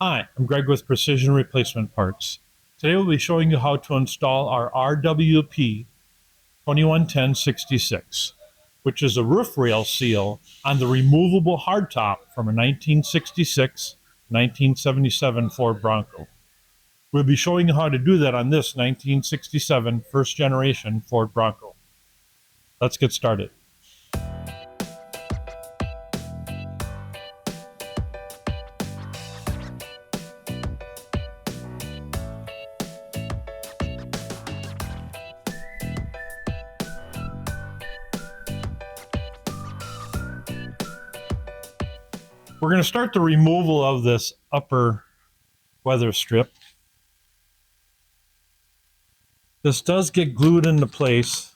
Hi, I'm Greg with Precision Replacement Parts. Today we'll be showing you how to install our RWP 2110-66, which is a roof rail seal on the removable hardtop from a 1966-1977 Ford Bronco. We'll be showing you how to do that on this 1967 first generation Ford Bronco. Let's get started. We're going to start the removal of this upper weather strip. This does get glued into place.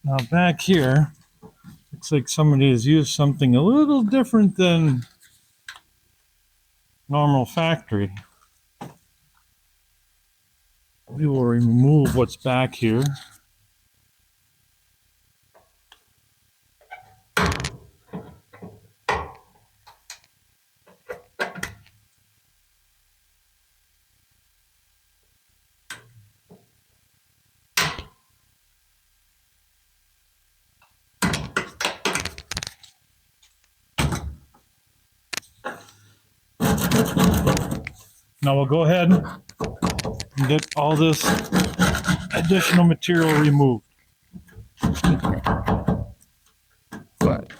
Now back here, looks like somebody has used something a little different than normal factory. We will remove what's back here. Now we'll go ahead and get all this additional material removed. What?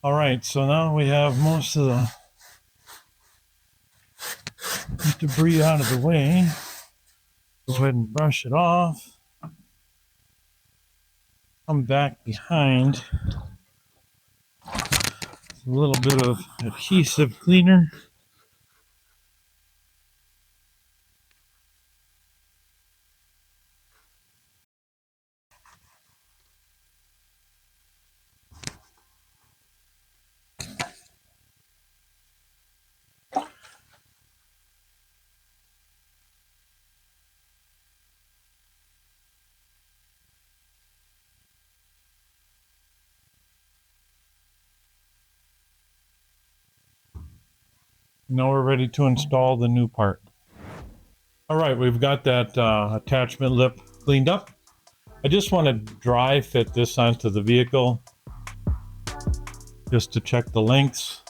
All right, so now we have most of the debris out of the way. Go ahead and brush it off. Come back behind. A little bit of adhesive cleaner. Now we're ready to install the new part. All right, we've got that attachment lip cleaned up. I just want to dry fit this onto the vehicle just to check the lengths.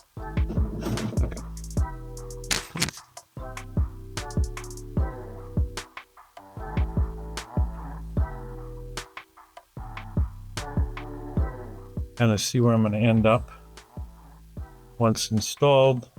Kind of see where I'm going to end up once installed.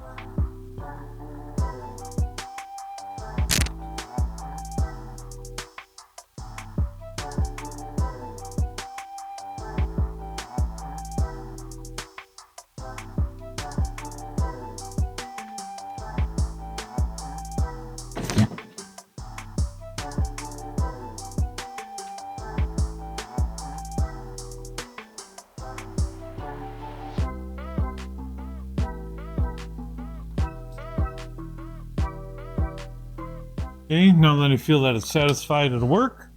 Okay, now that I feel that it's satisfied it'll work,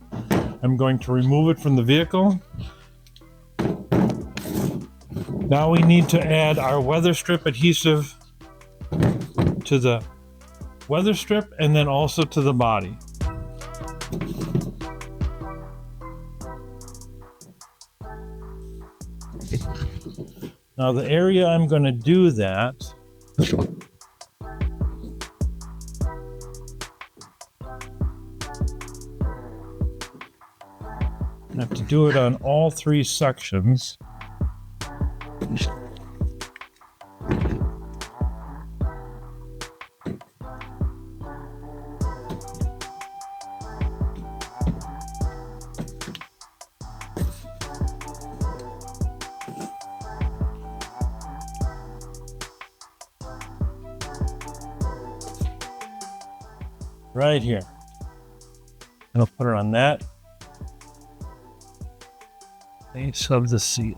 I'm going to remove it from the vehicle. Now we need to add our weather strip adhesive to the weather strip and then also to the body. Now the area I'm going to do that, This one. I have to do it on all 3 sections. Right here. And I'll put it on that base of the seat.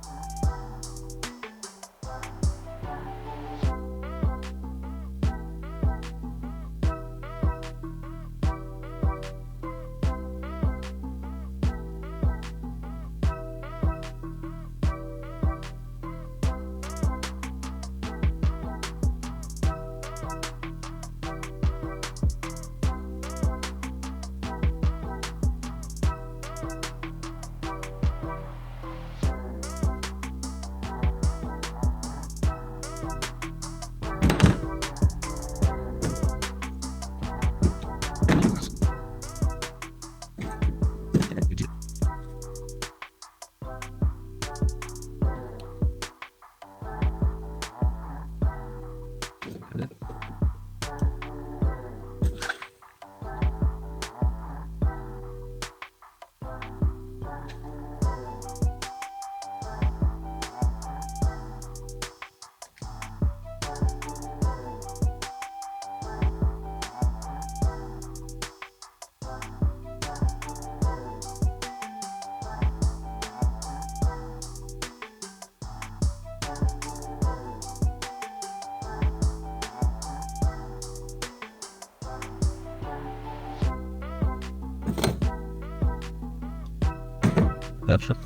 That's it.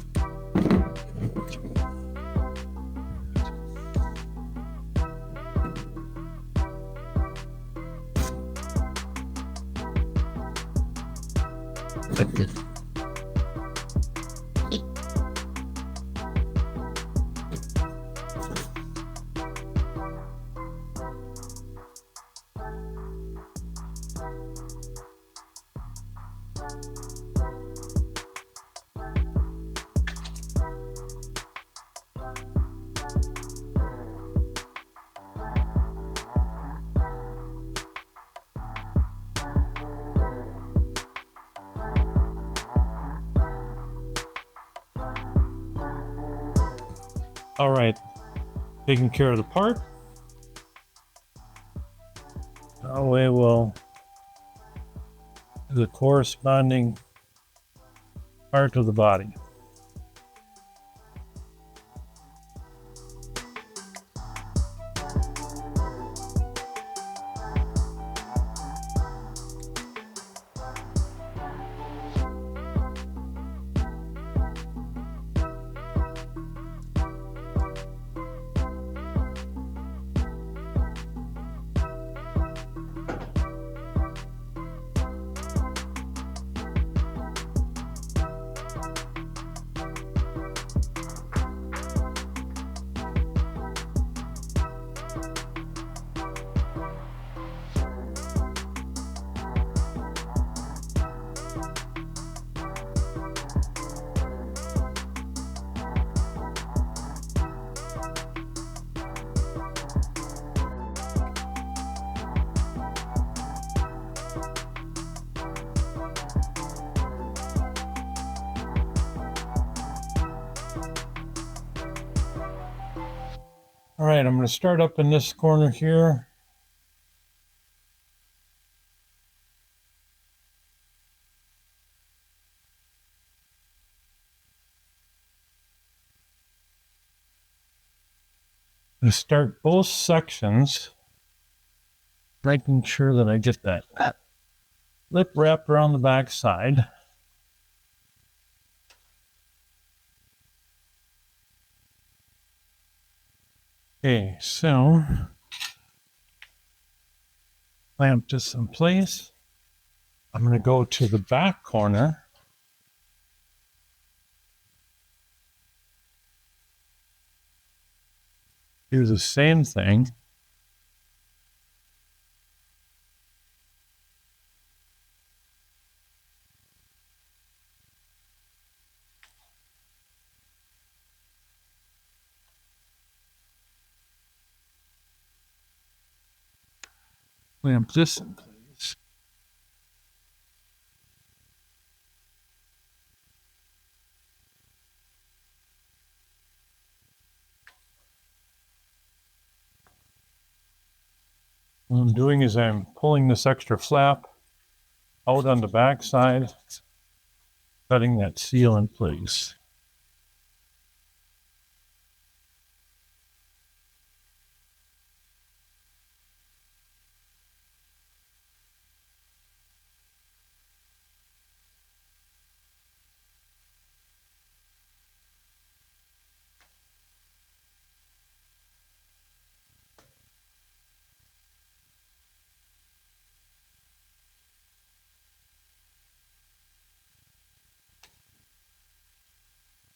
Like this. All right, taking care of the part. Now we will do the corresponding part of the body. All right, I'm going to start up in this corner here. I'm going to start both sections, making sure that I get that lip wrapped around the back side. Okay, so clamp this in place. I'm going to go to the back corner. Do the same thing. Clamp this in place. What I'm doing is I'm pulling this extra flap out on the back side, setting that seal in place.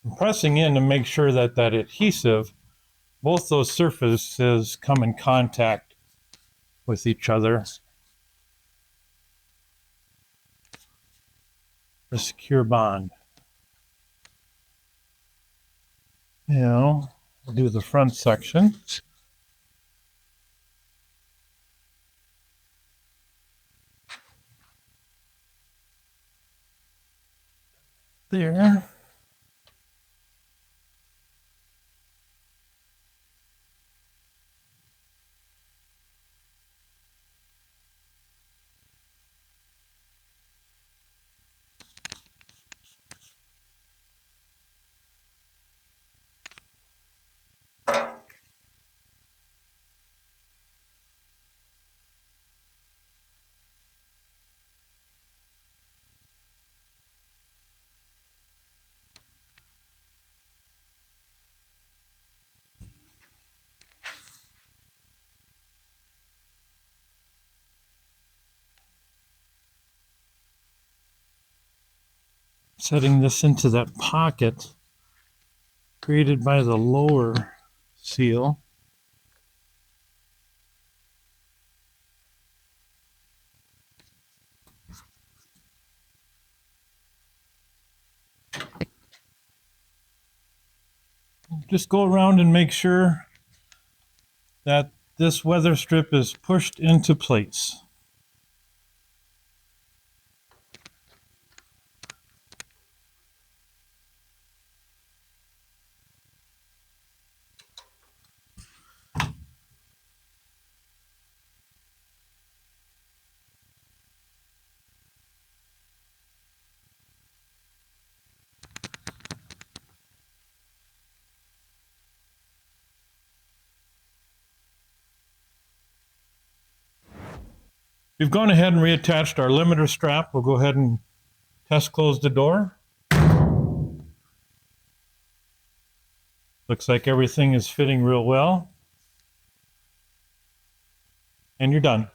I'm pressing in to make sure that that adhesive, both those surfaces come in contact with each other. A secure bond. Now, we'll do the front section. There. Setting this into that pocket created by the lower seal. Just go around and make sure that this weather strip is pushed into place. We've gone ahead and reattached our limiter strap. We'll go ahead and test close the door. Looks like everything is fitting real well. And you're done.